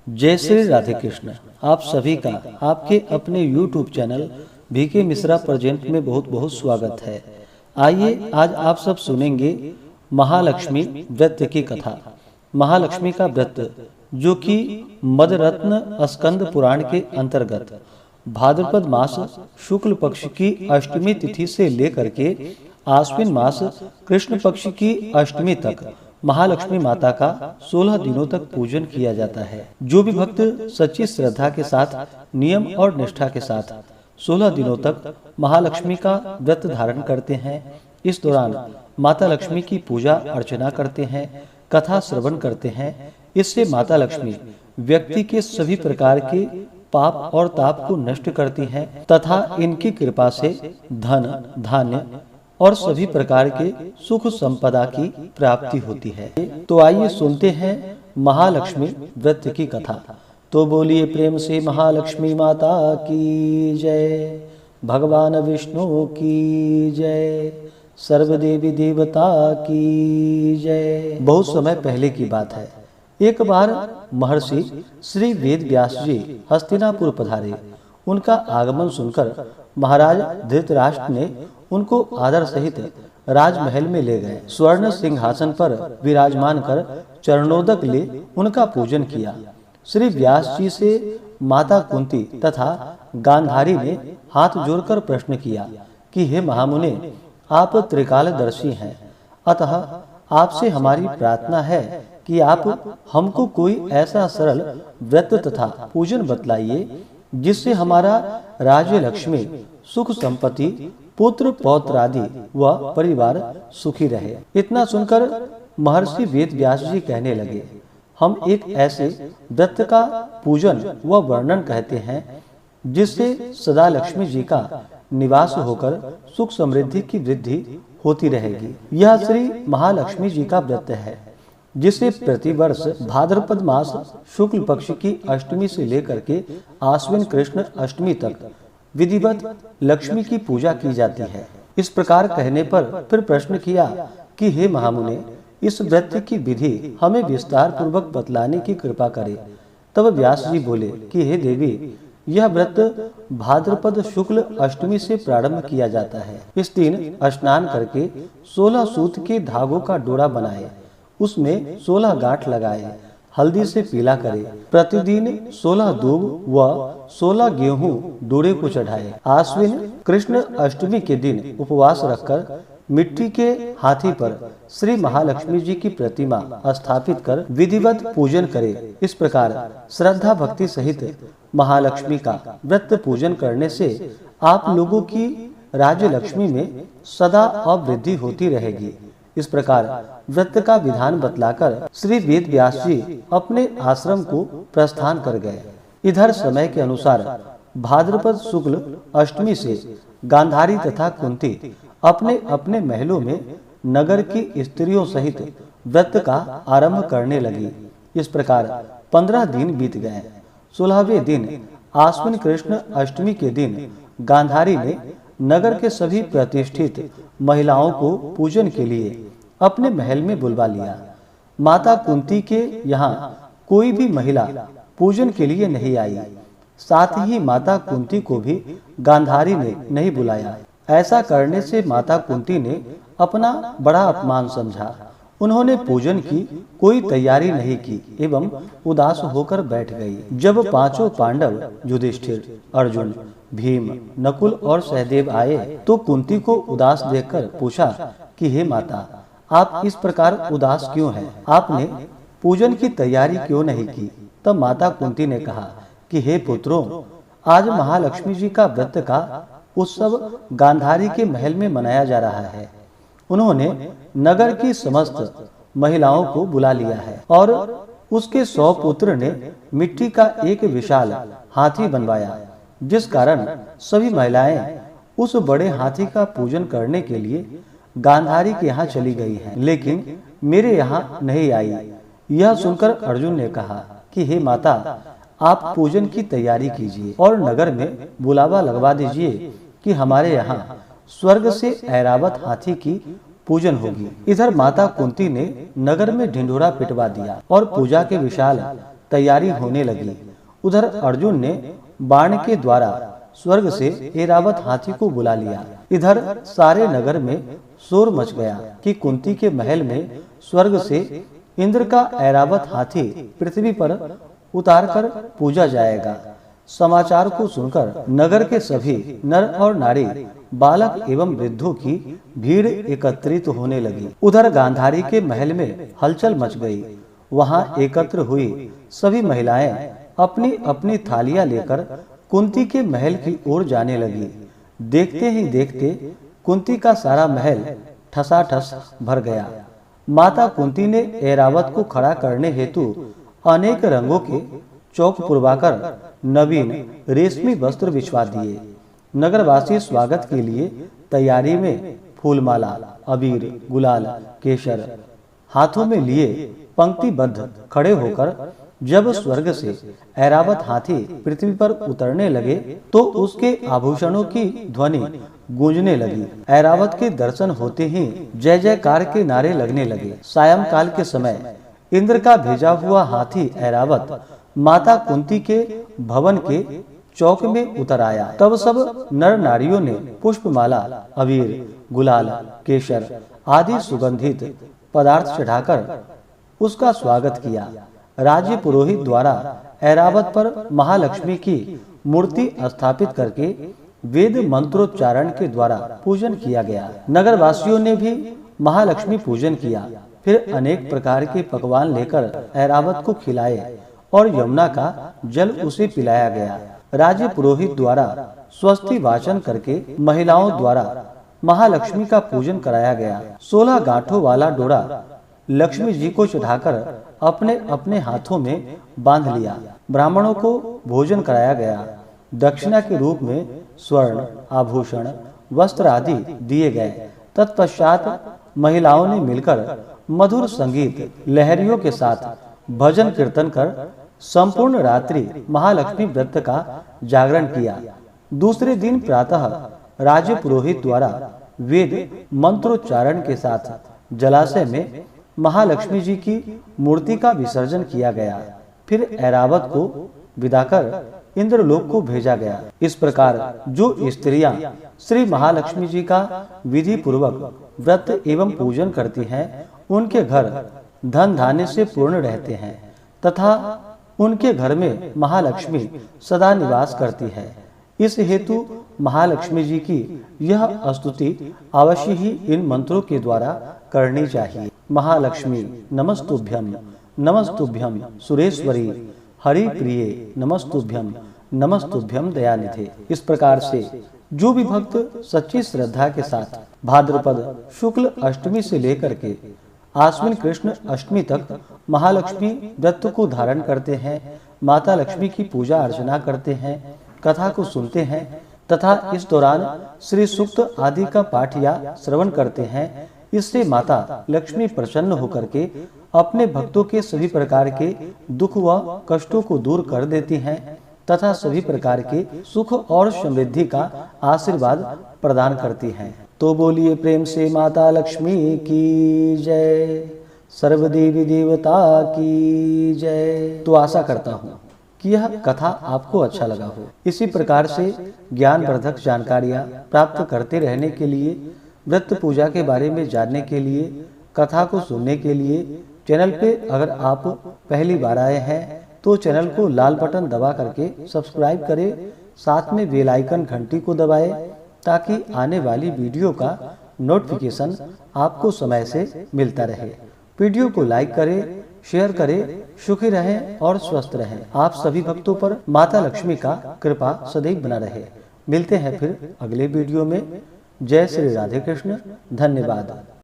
जय श्री राधे कृष्ण। आप सभी का आपके अपने YouTube channel BK Mishra present में बहुत बहुत स्वागत है। आइए आज आप सब सुनेंगे महालक्ष्मी व्रत की कथा। महालक्ष्मी का व्रत जो कि मदरत्न स्कंद पुराण के अंतर्गत भाद्रपद मास शुक्ल पक्ष की अष्टमी तिथि से लेकर के आश्विन मास कृष्ण पक्ष की अष्टमी तक महालक्ष्मी माता का 16 दिनों तक पूजन किया जाता है। जो भी भक्त सच्ची श्रद्धा के साथ नियम और निष्ठा के साथ 16 दिनों तक महालक्ष्मी का व्रत धारण करते हैं, इस दौरान माता लक्ष्मी की पूजा अर्चना करते हैं, कथा श्रवण करते हैं, इससे माता लक्ष्मी व्यक्ति के सभी प्रकार के पाप और ताप को नष्ट करती हैं तथा इनकी कृपा से धन धान्य और सभी प्रकार के सुख संपदा की प्राप्ति होती है। तो आइए सुनते हैं महालक्ष्मी व्रत की कथा। तो बोलिए प्रेम से महालक्ष्मी माता की जय, भगवान विष्णु की जय, सर्वदेवी देवता की जय। बहुत समय पहले की बात है। एक बार महर्षि श्री वेद व्यास जी हस्तिनापुर पधारे। उनका आगमन सुनकर महाराज धृतराष्ट्र ने उनको आदर सहित राजमहल में ले गए। स्वर्ण सिंहासन पर विराजमान कर चरणोदक ले उनका पूजन किया। श्री व्यास जी से माता कुंती तथा गांधारी ने हाथ जोड़कर प्रश्न किया कि हे महामुने, आप त्रिकालदर्शी हैं, अतः आपसे हमारी प्रार्थना है कि आप हमको कोई ऐसा सरल व्रत तथा पूजन बतलाइए जिससे हमारा राज्य लक्ष्मी, सुख संपत्ति, पुत्र पौत्र आदि व परिवार सुखी रहे। इतना सुनकर महर्षि वेद व्यास जी कहने लगे, हम एक ऐसे व्रत का पूजन व वर्णन कहते हैं जिससे सदा लक्ष्मी जी का निवास होकर सुख समृद्धि की वृद्धि होती रहेगी। यह श्री महालक्ष्मी जी का व्रत है जिसे प्रतिवर्ष भाद्रपद मास शुक्ल पक्ष की अष्टमी से लेकर के आश्विन कृष्ण अष्टमी तक विधिवत लक्ष्मी की पूजा की जाती है। इस प्रकार कहने पर फिर प्रश्न किया कि हे महामुने, इस व्रत की विधि हमें विस्तार पूर्वक बतलाने की कृपा करे। तब व्यास जी बोले कि हे देवी, यह व्रत भाद्रपद शुक्ल अष्टमी से प्रारंभ किया जाता है। इस दिन स्नान करके 16 सूत के धागों का डोरा बनाए, उसमें 16 गांठ लगाए, हल्दी से पीला करे, प्रतिदिन 16 दूब व 16 गेहूं डोरे को चढ़ाए। आश्विन कृष्ण अष्टमी के दिन उपवास रखकर मिट्टी के हाथी पर श्री महालक्ष्मी जी की प्रतिमा स्थापित कर विधिवत पूजन करे। इस प्रकार श्रद्धा भक्ति सहित महालक्ष्मी का व्रत पूजन करने से आप लोगों की राज्य लक्ष्मी में सदा अवृद्धि होती रहेगी। इस प्रकार व्रत का विधान बतलाकर श्री वेद व्यास जी अपने आश्रम को प्रस्थान कर गए। इधर समय के अनुसार भाद्रपद शुक्ल अष्टमी से गांधारी तथा कुंती अपने अपने महलों में नगर की स्त्रियों सहित व्रत का आरंभ करने लगी। इस प्रकार 15 दिन बीत गए। 16वें दिन आश्विन कृष्ण अष्टमी के दिन गांधारी ने नगर के सभी प्रतिष्ठित महिलाओं को पूजन के लिए अपने महल में बुलवा लिया। माता कुंती के यहाँ कोई भी महिला पूजन के लिए नहीं आई। साथ ही माता कुंती को भी गांधारी ने नहीं बुलाया। ऐसा करने से माता कुंती ने अपना बड़ा अपमान समझा। उन्होंने पूजन की कोई तैयारी नहीं की एवं उदास होकर बैठ गई। जब पांचों पांडव युधिष्ठिर, अर्जुन, भीम, नकुल और सहदेव आए तो कुंती को उदास देखकर पूछा कि हे माता, आप इस प्रकार उदास क्यों हैं? आपने पूजन की तैयारी क्यों नहीं की? तब माता कुंती ने कहा कि हे पुत्रों, आज महालक्ष्मी जी का व्रत का उत्सव गांधारी के महल में मनाया जा रहा है। उन्होंने नगर की समस्त महिलाओं को बुला लिया है और उसके 100 पुत्र ने मिट्टी का एक विशाल हाथी बनवाया, जिस कारण सभी महिलाएं उस बड़े हाथी का पूजन करने के लिए गांधारी के यहाँ चली गई हैं, लेकिन मेरे यहाँ नहीं आई। यह सुनकर अर्जुन ने कहा कि हे माता, आप पूजन की तैयारी कीजिए और नगर में बुलावा लगवा दीजिए कि हमारे यहाँ स्वर्ग से ऐरावत हाथी की पूजन होगी। इधर माता कुंती ने नगर में ढिंढोरा पिटवा दिया और पूजा के विशाल तैयारी होने लगी। उधर अर्जुन ने बाण के द्वारा स्वर्ग से ऐरावत हाथी को बुला लिया। इधर सारे नगर में शोर मच गया कि कुंती के महल में स्वर्ग से इंद्र का ऐरावत हाथी पृथ्वी पर उतारकर पूजा जाएगा। समाचार को सुनकर नगर के सभी नर और नारी, बालक एवं वृद्धों की भीड़ एकत्रित होने लगी। उधर गांधारी के महल में हलचल मच गई। वहां एकत्र हुई सभी महिलाएं अपनी अपनी थालियां लेकर कुंती के महल की ओर जाने लगी। देखते ही देखते कुंती का सारा महल ठसाठस भर गया। माता कुंती ने ऐरावत को खड़ा करने हेतु अनेक रंगों के चौक पुरवाकर नवीन रेशमी वस्त्र बिछवा दिए। नगरवासी स्वागत के लिए तैयारी में फूलमाला, अबीर, गुलाल, केसर हाथों में लिए पंक्तिबद्ध खड़े होकर जब स्वर्ग से ऐरावत हाथी पृथ्वी पर उतरने लगे तो उसके आभूषणों की ध्वनि गूंजने लगी। ऐरावत के दर्शन होते ही जय जयकार के नारे लगने लगे। सायंकाल के समय इंद्र का भेजा हुआ हाथी ऐरावत माता कुंती के भवन के चौक में उतर आया। तब सब नर नारियों ने पुष्पमाला, अबीर, गुलाल, केसर आदि सुगंधित पदार्थ चढ़ाकर उसका स्वागत किया। राज्य पुरोहित द्वारा ऐरावत पर महालक्ष्मी की मूर्ति स्थापित करके वेद मंत्रोच्चारण के द्वारा पूजन किया गया। नगरवासियों ने भी महालक्ष्मी पूजन किया। फिर अनेक प्रकार के पकवान लेकर ऐरावत को खिलाए और यमुना का जल उसे पिलाया गया। राज्य पुरोहित द्वारा स्वस्ति वाचन करके महिलाओं द्वारा महालक्ष्मी का पूजन कराया गया। 16 गांठों वाला डोरा लक्ष्मी जी को चढ़ाकर अपने अपने हाथों में बांध लिया। ब्राह्मणों को भोजन कराया गया। दक्षिणा के रूप में स्वर्ण, आभूषण, वस्त्र आदि दिए गए। तत्पश्चात महिलाओं ने मिलकर मधुर संगीत लहरियों के साथ भजन कीर्तन कर संपूर्ण रात्रि महालक्ष्मी व्रत का जागरण किया। दूसरे दिन प्रातः राज्य पुरोहित द्वारा वेद मंत्रोच्चारण के साथ जलाशय में महालक्ष्मी जी की मूर्ति का विसर्जन किया गया। फिर ऐरावत को विदा कर इंद्रलोक को भेजा गया। इस प्रकार जो स्त्रियां श्री महालक्ष्मी जी का विधि पूर्वक व्रत एवं पूजन करती हैं, उनके घर धन धान्य से पूर्ण रहते हैं तथा उनके घर में महालक्ष्मी सदा निवास करती है। इस हेतु महालक्ष्मी जी की यह स्तुति अवश्य ही इन मंत्रों के द्वारा करनी चाहिए। महालक्ष्मी नमस्तुभ्यम, नमस्तुभ्यम सुरेश्वरी, हरि प्रिये, नमस्तुभ्यम, नमस्तुभ्यम दयानिधे। इस प्रकार से जो भी भक्त सच्ची श्रद्धा के साथ भाद्रपद शुक्ल अष्टमी से लेकर के आश्विन कृष्ण अष्टमी तक महालक्ष्मी व्रत को धारण करते हैं, माता लक्ष्मी की पूजा अर्चना करते हैं, कथा को सुनते हैं तथा इस दौरान श्री सूक्त आदि का पाठ या श्रवण करते हैं, इससे माता लक्ष्मी प्रसन्न होकर के अपने भक्तों के सभी प्रकार के दुख व कष्टों को दूर कर देती हैं तथा सभी प्रकार के सुख और समृद्धि का आशीर्वाद प्रदान करती हैं। तो बोलिए प्रेम से माता लक्ष्मी की जय, सर्वदेवी देवता की जय। तो आशा करता हूँ कि यह कथा आपको अच्छा लगा हो। इसी प्रकार से ज्ञानवर्धक जानकारियाँ प्राप्त करते रहने के लिए, व्रत पूजा के बारे में जानने के लिए, कथा को सुनने के लिए चैनल पे अगर आप पहली बार आए हैं तो चैनल को लाल बटन दबा करके सब्सक्राइब करें, साथ में बेल आइकन घंटी को दबाएं ताकि आने वाली वीडियो का नोटिफिकेशन आपको समय से मिलता रहे। वीडियो को लाइक करें, शेयर करें। सुखी रहें और स्वस्थ रहें। आप सभी भक्तों पर माता लक्ष्मी का कृपा सदैव बना रहे। मिलते हैं फिर अगले वीडियो में। जय श्री राधे कृष्ण। धन्यवाद।